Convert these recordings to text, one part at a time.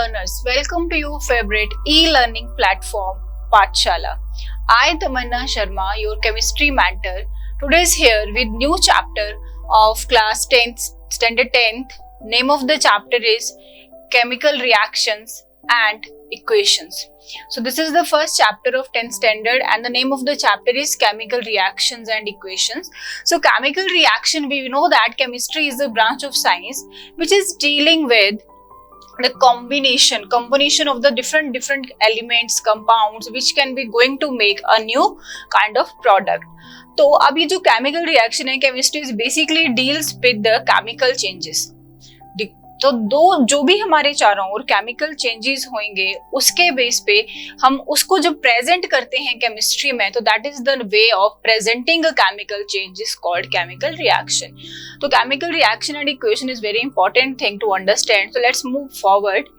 learners, welcome to your favorite e-learning platform, Pathshala. I, Tamanna Sharma, your chemistry mentor, today is here with new chapter of class 10th, standard 10th. Name of the chapter is Chemical Reactions and Equations. So this is the first chapter of 10th standard and the name of the chapter is Chemical Reactions and Equations. So chemical reaction, we know that chemistry is a branch of science which is dealing with the combination of the different elements, compounds which can be going to make a new kind of product. तो अब ये जो chemical reaction है, chemistry basically deals with the chemical changes. तो जो भी हमारे चारों ओर केमिकल चेंजेस होंगे उसके बेस पे हम उसको जब प्रेजेंट करते हैं केमिस्ट्री में, तो that is the way of presenting a chemical change is called chemical reaction. तो chemical reaction and equation is very important thing to understand. So let's move forward.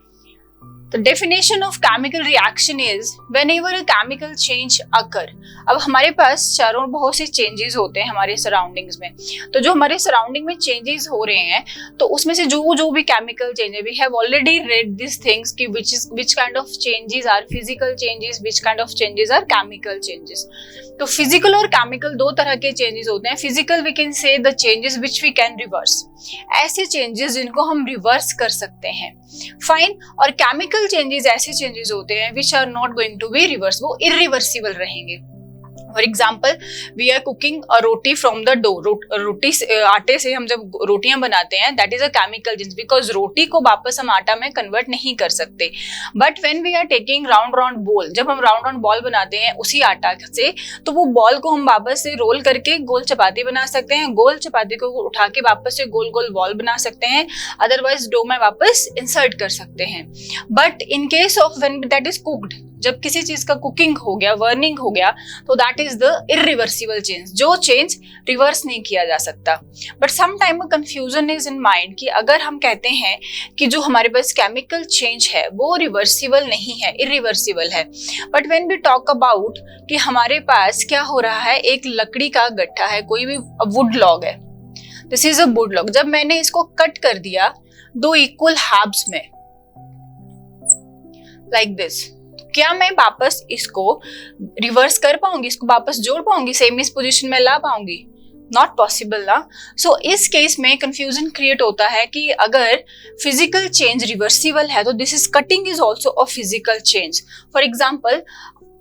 The definition of chemical reaction is whenever a chemical change occur. अब हमारे पास चारों बहुत से changes होते हैं हमारे surroundings में. तो जो हमारे सराउंडिंग में चेंजेस हो रहे हैं, तो उसमें से जो भी केमिकल चेंज है, we have already read this things कि which kind of changes are physical changes, which kind of changes are chemical changes. तो फिजिकल और केमिकल दो तरह के चेंजेस होते हैं. Physical we can say the changes which we can reverse, ऐसे changes जिनको हम रिवर्स कर सकते हैं. फाइन. और केमिकल चेंजेस ऐसे चेंजेस होते हैं which are not going to be reverse, वो इरिवर्सिबल रहेंगे. For example, we are cooking a roti from the dough. रोटी आटे से हम जब रोटियां बनाते हैं, that is a chemical change, because रोटी को वापस हम आटा में कन्वर्ट नहीं कर सकते. But when we are taking round ball, जब हम राउंड बॉल बनाते हैं उसी आटा से, तो वो बॉल को हम वापस से रोल करके गोल चपाती बना सकते हैं. गोल चपाती को उठा के वापस से गोल गोल बॉल बना सकते हैं. अदरवाइज डो में वापस इंसर्ट कर सकते हैं. But in case of when that is cooked, जब किसी चीज का कुकिंग हो गया, बर्निंग हो गया, तो that is the irreversible change, जो चेंज रिवर्स नहीं किया जा सकता. But some time confusion is in mind कि अगर हम कहते हैं कि जो हमारे पास केमिकल चेंज है वो रिवर्सिबल नहीं है, इरिवर्सिबल है. But when we talk about कि हमारे पास क्या हो रहा है, एक लकड़ी का गट्ठा है, कोई भी वुड लॉग है, this is a would log. जब मैंने इसको कट कर दिया दो इक्वल हाफ्स में लाइक दिस, क्या मैं वापस इसको रिवर्स कर पाऊंगी, इसको वापस जोड़ पाऊंगी, सेम इस पोजीशन में ला पाऊंगी? नॉट पॉसिबल ना. सो इस केस में कंफ्यूजन क्रिएट होता है कि अगर फिजिकल चेंज रिवर्सिबल है तो this is cutting is also a physical change. For example,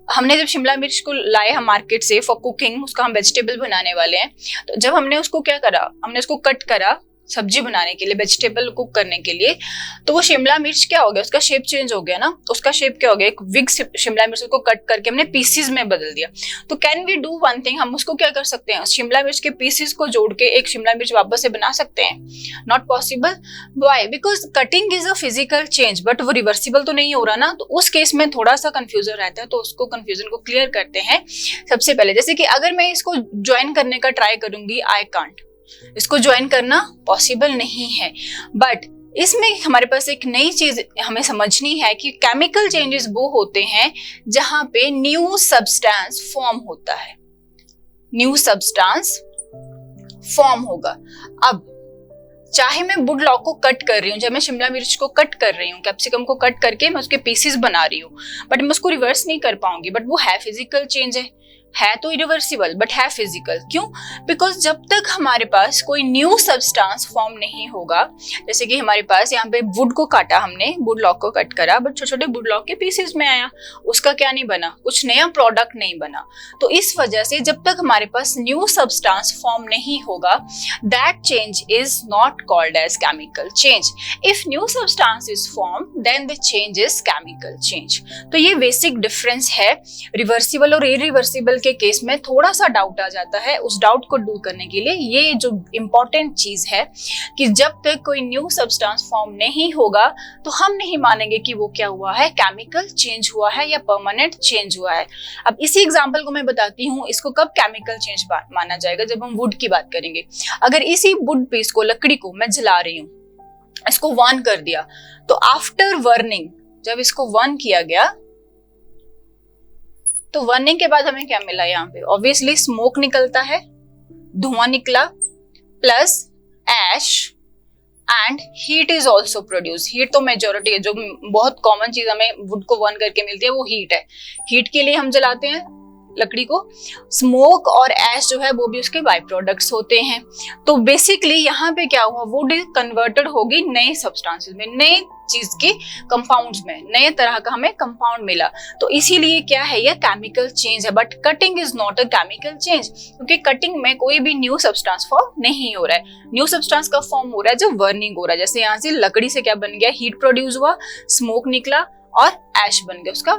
हमने जब शिमला मिर्च को लाए हम मार्केट से फॉर कुकिंग, उसका हम वेजिटेबल बनाने वाले हैं, तो जब हमने उसको क्या करा, हमने उसको कट करा सब्जी बनाने के लिए, वेजिटेबल कुक करने के लिए, तो वो शिमला मिर्च क्या हो गया, उसका शेप चेंज हो गया ना. उसका शेप क्या हो गया, एक बिग शिमला मिर्च को कट करके हमने पीसेस में बदल दिया. तो can we do one thing, हम उसको क्या कर सकते हैं, शिमला मिर्च के पीसेस को जोड़ के एक शिमला मिर्च वापस से बना सकते हैं? Not possible. Why? Because cutting is a physical change, but वो रिवर्सिबल तो नहीं हो रहा ना. तो उस केस में थोड़ा सा कंफ्यूजन रहता है, तो उसको कंफ्यूजन को क्लियर करते हैं. सबसे पहले, जैसे कि अगर मैं इसको ज्वाइन करने का ट्राई करूंगी, आई कांट, इसको ज्वाइन करना पॉसिबल नहीं है. बट इसमें हमारे पास एक नई चीज हमें समझनी है कि केमिकल चेंजेस वो होते हैं जहां पे न्यू सब्सटेंस फॉर्म होता है. न्यू सब्सटेंस फॉर्म होगा. अब चाहे मैं वुड लॉग को कट कर रही हूँ, जब मैं शिमला मिर्च को कट कर रही हूँ, कैप्सिकम को कट करके मैं उसके पीसेस बना रही हूँ, बट मैं उसको रिवर्स नहीं कर पाऊंगी. बट वो है फिजिकल चेंज है तो इरिवर्सिबल, बट है फिजिकल. क्यों? बिकॉज जब तक हमारे पास कोई न्यू सब्सटेंस फॉर्म नहीं होगा, जैसे कि हमारे पास यहाँ पे वुड को काटा, हमने वुड लॉग को कट करा, बट छोटे छोटे वुड लॉग के पीसेस में आया, उसका क्या नहीं बना, कुछ नया प्रोडक्ट नहीं बना. तो इस वजह से जब तक हमारे पास न्यू सब्सटेंस फॉर्म नहीं होगा, that change is not called as chemical change. If new substance is form, then the change is chemical change. तो ये बेसिक डिफरेंस है. रिवर्सिबल और इरिवर्सिबल के केस में थोड़ा सा डाउट आ जाता है. उस डाउट को दूर करने के लिए ये जो इंपॉर्टेंट चीज है कि जब तक कोई न्यू सब्सटेंस फॉर्म नहीं होगा, तो हम नहीं मानेंगे कि वो क्या हुआ है, केमिकल चेंज हुआ है या परमानेंट चेंज हुआ है. अब इसी एग्जांपल को मैं बताती हूँ, इसको कब केमिकल चेंज माना जाएगा, जब हम वुड की बात करेंगे. अगर इसी वुड पीस को, लकड़ी को मैं जला रही हूँ, इसको बर्न कर दिया, तो आफ्टर बर्निंग, जब इसको बर्न किया गया, तो बर्निंग के बाद हमें क्या मिला, यहाँ पे ऑब्वियसली स्मोक निकलता है, धुआं निकला, plus ash and heat is also produce. Heat तो मेजोरिटी है, जो बहुत कॉमन चीज हमें वुड को बर्न करके मिलती है वो हीट है। हीट के लिए हम जलाते हैं लकड़ी को। स्मोक और ऐश जो है वो भी उसके बाय प्रोडक्ट्स होते हैं। तो बेसिकली यहाँ पे क्या हुआ, वुड कन्वर्टेड होगी नए सब्सटेंसेस में, नए चीज के कंपाउंड्स में, नए तरह का हमें कंपाउंड मिला। तो इसीलिए क्या है, ये केमिकल चेंज है। But cutting is not a chemical change, क्योंकि कटिंग में कोई भी न्यू सब्सटेंस फॉर्म नहीं हो रहा है। न्यू सब्सटेंस का फॉर्म हो रहा है जब बर्निंग हो रहा है। जैसे यहाँ से लकड़ी से क्या बन गया, हीट प्रोड्यूस हुआ, स्मोक निकला और ऐश बन गया, उसका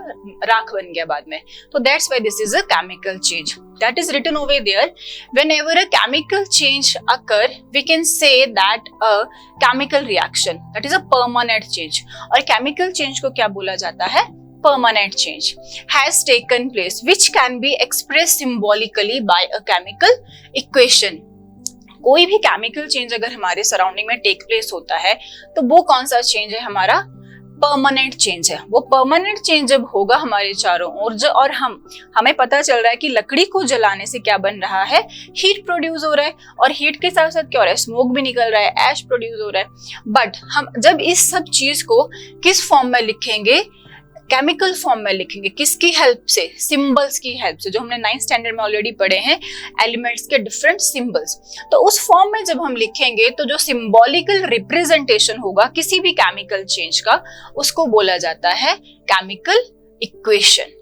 राख बन गया बाद में। तो that's why this is a chemical change. That is written over there. Whenever a chemical change occur, we can say that a chemical reaction, that is a permanent change. और chemical change को क्या बोला जाता है, permanent change has taken place, which can be expressed symbolically by a chemical equation. कोई भी chemical change अगर हमारे सराउंडिंग में टेक प्लेस होता है तो वो कौन सा चेंज है, हमारा परमानेंट चेंज है। वो परमानेंट चेंज जब होगा हमारे चारों ओर, और हमें पता चल रहा है कि लकड़ी को जलाने से क्या बन रहा है, हीट प्रोड्यूस हो रहा है, और हीट के साथ साथ क्या हो रहा है, स्मोक भी निकल रहा है, ऐश प्रोड्यूस हो रहा है। बट हम जब इस सब चीज को किस फॉर्म में लिखेंगे, केमिकल फॉर्म में लिखेंगे। किसकी हेल्प से, सिंबल्स की हेल्प से, जो हमने 9th स्टैंडर्ड में ऑलरेडी पढ़े हैं, एलिमेंट्स के डिफरेंट सिंबल्स। तो उस फॉर्म में जब हम लिखेंगे तो जो सिंबॉलिकल रिप्रेजेंटेशन होगा किसी भी केमिकल चेंज का, उसको बोला जाता है chemical equation.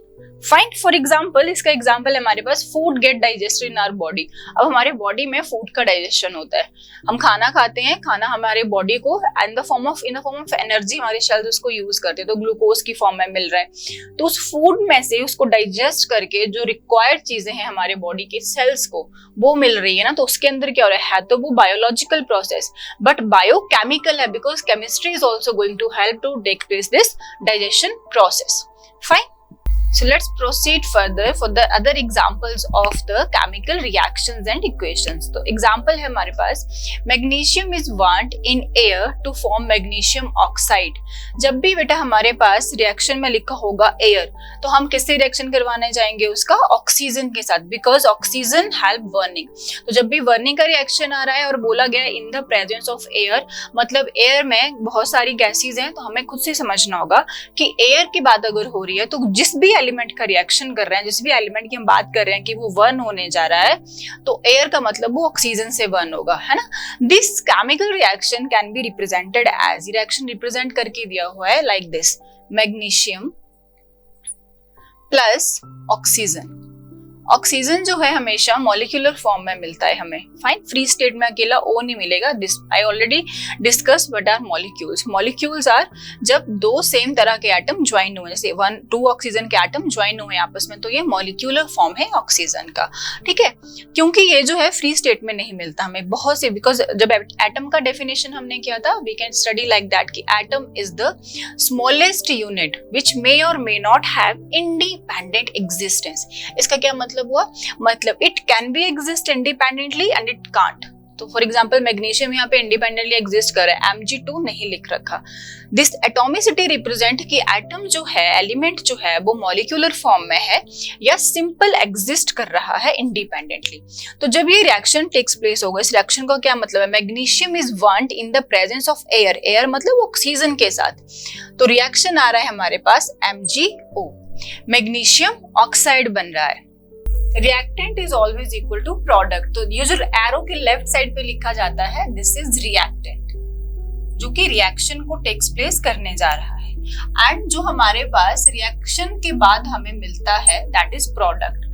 Fine, for example, इसका एग्जाम्पल है हमारे पास food get digested in our body. अब हमारे बॉडी में फूड का डाइजेशन होता है, हम खाना खाते हैं, खाना हमारे बॉडी को in the form of energy हमारे सेल्स उसको यूज करते हैं, तो ग्लूकोज की फॉर्म में मिल रहा है। तो उस फूड में से उसको डाइजेस्ट करके जो रिक्वायर्ड चीजें हैं हमारे बॉडी के सेल्स को, वो मिल रही है ना। तो उसके अंदर क्या हो रहा है तो वो बायोलॉजिकल प्रोसेस बट बायोकेमिकल है, because chemistry is also going to help to take place this digestion process. Fine, so let's proceed further for the other examples of the chemical reactions and equations. तो example है हमारे पास, magnesium is burnt in air to form magnesium oxide. जब भी बेटा हमारे पास reaction में लिखा होगा एयर, तो हम किससे रिएक्शन करवाने जाएंगे, उसका ऑक्सीजन के साथ, बिकॉज ऑक्सीजन हेल्प बर्निंग। तो जब भी बर्निंग का रिएक्शन आ रहा है और बोला गया in the presence of air, मतलब एयर में बहुत सारी गैसेज हैं, तो हमें खुद से समझना होगा कि एयर की बात अगर हो रही है तो जिस भी एलिमेंट का रिएक्शन कर रहे हैं, जिस भी एलिमेंट की हम बात कर रहे हैं कि वो बर्न होने जा रहा है, तो एयर का मतलब वो ऑक्सीजन से बर्न होगा, है ना। This chemical reaction can be represented as, reaction represent करके दिया हुआ है like this, magnesium plus oxygen. Oxygen जो है हमेशा मॉलिक्यूलर फॉर्म में मिलता है हमें। फाइन, फ्री स्टेट में अकेला ओ नहीं मिलेगा, this I already discuss what are molecules. Molecules are जब दो सेम तरह के एटम ज्वाइन हुए, जैसे 2 ऑक्सीजन के एटम ज्वाइन हुए आपस में, तो ये मॉलिक्यूलर फॉर्म है ऑक्सीजन का, ठीक है। क्योंकि ये जो है फ्री स्टेट में नहीं मिलता हमें बहुत से, बिकॉज जब एटम का डेफिनेशन हमने किया था, we can study like that कि atom is the smallest unit which may और may not have independent existence. इसका क्या मतलब हुआ, मतलब it can be exist independently and it can't. तो फॉर एग्जांपल मैग्नीशियम यहाँ पे इंडिपेंडेंटली एग्जिस्ट कर रहा है, Mg2 नहीं लिख रखा। दिस एटॉमिसिटी रिप्रेजेंट कि एटम जो है, एलिमेंट जो है, वो मॉलिक्यूलर फॉर्म में है या सिंपल एग्जिस्ट कर रहा है इंडिपेंडेंटली। तो जब ये रिएक्शन टेक्स प्लेस होगा, इस रिएक्शन का क्या मतलब है, magnesium is burned in the presence of air, air मतलब ऑक्सीजन के साथ। तो रिएक्शन आ रहा है हमारे पास MgO, मैग्नीशियम ऑक्साइड बन रहा है। Reactant is always equal to product. तो ये जो एरो के लेफ्ट साइड पे लिखा जाता है, दिस इज रिएक्टेंट, जो कि रिएक्शन को टेक्स प्लेस करने जा रहा है। एंड जो हमारे पास रिएक्शन के बाद हमें मिलता है, दैट इज प्रोडक्ट।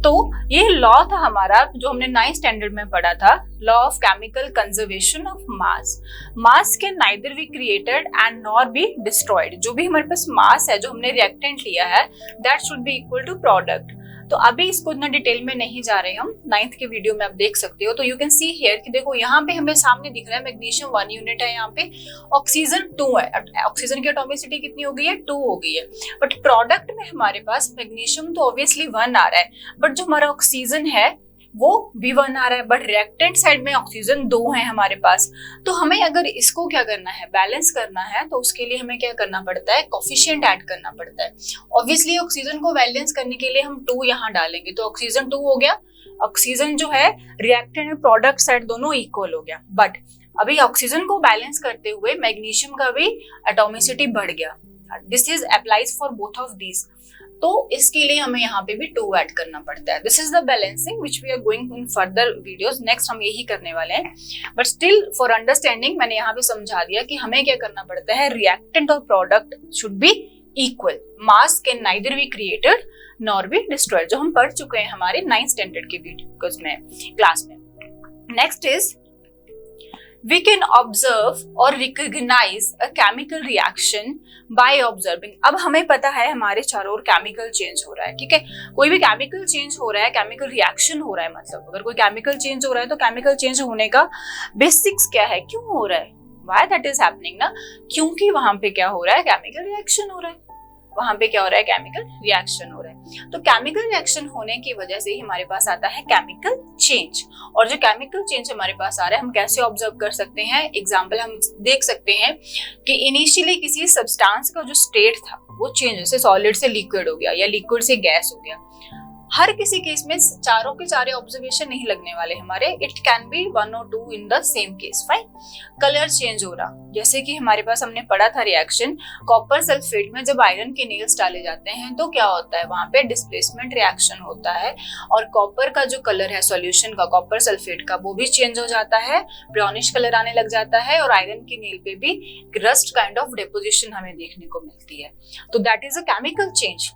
तो ये लॉ था हमारा जो हमने 9th स्टैंडर्ड में पढ़ा था, law of chemical conservation of mass. Mass can neither be created and nor be destroyed. जो भी हमारे पास मास है, जो हमने रिएक्टेंट लिया है, that should be equal to product. तो अभी इसको इतना डिटेल में नहीं जा रहे हम, 9th के वीडियो में आप देख सकते हो। तो यू कैन सी हियर कि देखो यहाँ पे हमें सामने दिख रहा है मैग्नीशियम 1 यूनिट है, यहाँ पे ऑक्सीजन 2 है। ऑक्सीजन की एटॉमिसिटी कितनी हो गई है, 2 हो गई है। बट प्रोडक्ट में हमारे पास मैग्नीशियम तो ऑब्वियसली 1 आ रहा है, बट जो हमारा ऑक्सीजन है वो भी 1 आ रहा है, बट रिएक्टेंट साइड में ऑक्सीजन 2 है हमारे पास। तो हमें अगर इसको क्या करना है, बैलेंस करना है, तो उसके लिए हमें क्या करना पड़ता है, कोफिशिएंट ऐड करना पड़ता है। ऑब्वियसली ऑक्सीजन को बैलेंस करने के लिए हम 2 यहाँ डालेंगे, तो ऑक्सीजन 2 हो गया। ऑक्सीजन जो है रिएक्टेंट एंड प्रोडक्ट साइड दोनों इक्वल हो गया। बट अभी ऑक्सीजन को बैलेंस करते हुए मैग्नीशियम का भी एटॉमिसिटी बढ़ गया। This is applies for both of these. तो इसके लिए हमें यहाँ पे भी 2 ऐड करना पड़ता है। This is the balancing which we are going in further videos. Next हम यही करने वाले हैं, बट स्टिल फॉर अंडरस्टैंडिंग मैंने यहाँ पे समझा दिया कि हमें क्या करना पड़ता है। रिएक्टेंट और product should be equal, mass can neither be created nor be destroyed, जो हम पढ़ चुके हैं हमारे 9th स्टैंडर्ड के वीडियोस में, क्लास में। Next is we can observe or recognize a chemical reaction by observing। अब हमें पता है हमारे चारों ओर केमिकल चेंज हो रहा है, ठीक है। कोई भी केमिकल चेंज हो रहा है, केमिकल रिएक्शन हो रहा है, मतलब अगर कोई केमिकल चेंज हो रहा है तो केमिकल चेंज होने का बेसिक्स क्या है, क्यों हो रहा है, व्हाई दैट इज हैपनिंग ना, क्योंकि वहां पे क्या हो रहा है, केमिकल रिएक्शन हो रहा है। वहां पे क्या हो रहा है, केमिकल रिएक्शन हो रहा है। तो केमिकल रिएक्शन होने की वजह से ही हमारे पास आता है केमिकल चेंज। और जो केमिकल चेंज हमारे पास आ रहा है हम कैसे ऑब्जर्व कर सकते हैं। एग्जांपल हम देख सकते हैं कि इनिशियली किसी सब्सटेंस का जो स्टेट था वो चेंज, जैसे सॉलिड से लिक्विड हो गया या लिक्विड से गैस हो गया। हर किसी केस में चारों के चारे ऑब्जर्वेशन नहीं लगने वाले हमारे, it can B 1 or 2 in the same case. Fine. Colour change हो रहा, जैसे कि हमारे पास हमने पढ़ा था रिएक्शन कॉपर सल्फेट में जब आयरन के नेल्स डाले जाते हैं तो क्या होता है, वहां पे डिस्प्लेसमेंट रिएक्शन होता है और कॉपर का जो कलर है सॉल्यूशन का, कॉपर सल्फेट का, वो भी चेंज हो जाता है, ब्राउनिश कलर आने लग जाता है और आयरन के नेल पे भी रस्ट काइंड ऑफ डिपोजिशन हमें देखने को मिलती है। तो that is a chemical change.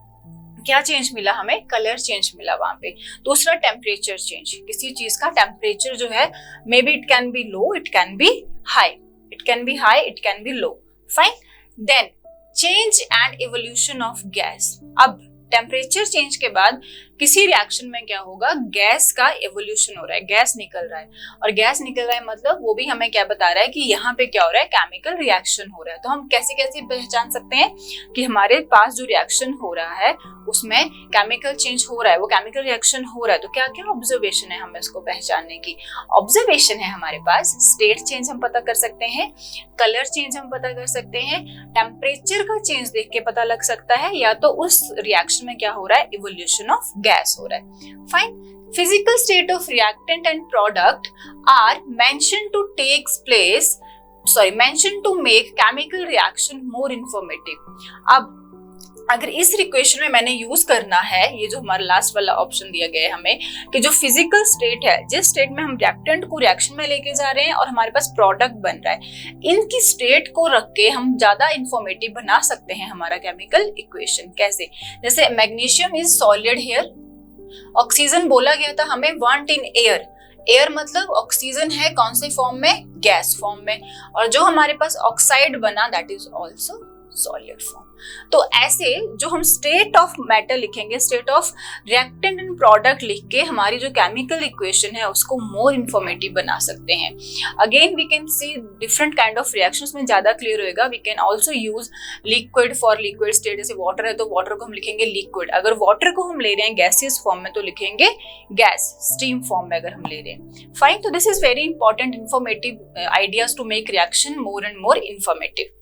क्या चेंज मिला हमें, कलर चेंज मिला वहां पे। दूसरा टेम्परेचर चेंज, किसी चीज का टेम्परेचर जो है may be it can be low, it can be high, it can be high, it can be low. Fine. Then change and evolution of gas. अब टेम्परेचर चेंज के बाद किसी रिएक्शन में क्या होगा, गैस का एवोल्यूशन हो रहा है, गैस निकल रहा है। और गैस निकल रहा है मतलब वो भी हमें क्या बता रहा है कि यहाँ पे क्या हो रहा है, केमिकल रिएक्शन हो रहा है। तो हम कैसे कैसे पहचान सकते हैं कि हमारे पास जो रिएक्शन हो रहा है उसमें केमिकल चेंज हो रहा है, वो केमिकल रिएक्शन हो रहा है। तो क्या क्या ऑब्जर्वेशन है हमें इसको पहचानने की। ऑब्जर्वेशन है हमारे पास, स्टेट चेंज हम पता कर सकते हैं, कलर चेंज हम पता कर सकते हैं, टेम्परेचर का चेंज देख के पता लग सकता है, या तो उस रिएक्शन में क्या हो रहा है, इवोल्यूशन ऑफ गैस हो रहा है। Fine. Physical state of reactant and product are mentioned to make chemical reaction more informative। अब अगर इस इक्वेशन में मैंने यूज करना है, ये जो हमारा लास्ट वाला ऑप्शन दिया गया है हमें, कि जो फिजिकल स्टेट है, जिस स्टेट में हम रिएक्टेंट को रिएक्शन में लेके जा रहे हैं और हमारे पास प्रोडक्ट बन रहा है, इनकी स्टेट को रख के हम ज्यादा इंफॉर्मेटिव बना सकते हैं हमारा केमिकल इक्वेशन। कैसे, जैसे magnesium is solid here, oxygen बोला गया था हमें वांट इन एयर, एयर मतलब ऑक्सीजन है कौन से फॉर्म में, गैस फॉर्म में, और जो हमारे पास ऑक्साइड बना that is also solid form. तो ऐसे जो हम स्टेट ऑफ मैटर लिखेंगे, state of reactant and product लिख के हमारी जो केमिकल इक्वेशन है उसको मोर इंफॉर्मेटिव बना सकते हैं। Again we can see different kind of reactions में ज्यादा क्लियर होएगा। We can also use liquid for liquid state, जैसे वाटर है तो वाटर को हम लिखेंगे लिक्विड, अगर वाटर को हम ले रहे हैं गैसियस फॉर्म में तो लिखेंगे गैस, स्टीम फॉर्म में अगर हम ले रहे हैं। फाइन। तो this is very important informative ideas to make reaction more and more informative.